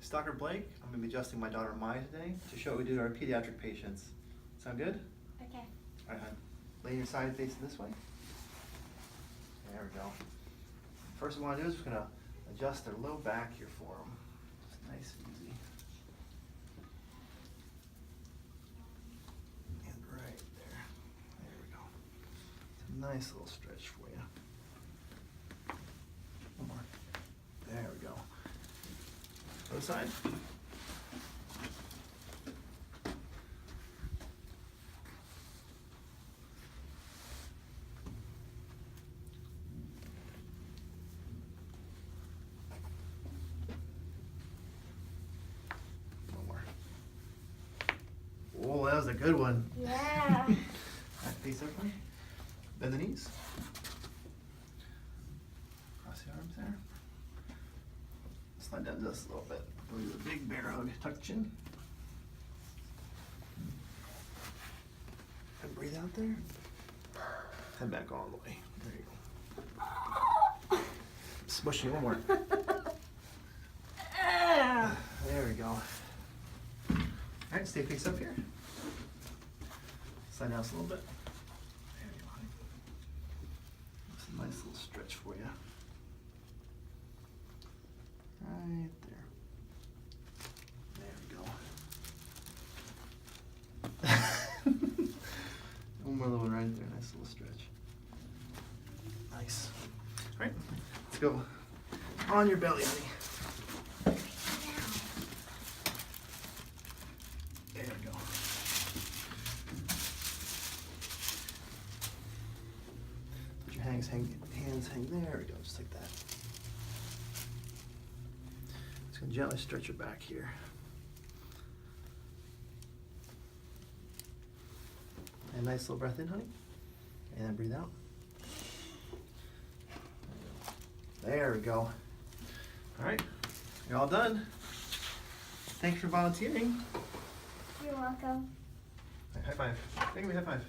It's Dr. Blake. I'm going to be adjusting my daughter Maya today to show what we do to our pediatric patients. Sound good? Okay. All right, hon. Lay your side facing this way. There we go. First what we want to do is we're going to adjust their low back here for them. Just nice and easy. And right there. There we go. It's a nice little stretch for you. One more. There we go. Other side. One more. Oh, that was a good one. Yeah. Back face up, honey. Bend the knees. Cross the arms there. Slide down just a little bit. Go to the big bear hug. Tuck the chin. And breathe out there. Head back all the way. There you go. Smush you one more. There we go. Alright, stay face up here. Slide down just a little bit. There you go, honey. That's a nice little stretch for you. Right there. There we go. One more little one right there. Nice little stretch. Nice. All right, let's go on your belly, honey. There we go. Put your hands hang there. We go, just like that. Just gonna gently stretch your back here. And nice little breath in, honey. And then breathe out. There we go. All right, you're all done. Thanks for volunteering. You're welcome. High five. Give me a high five.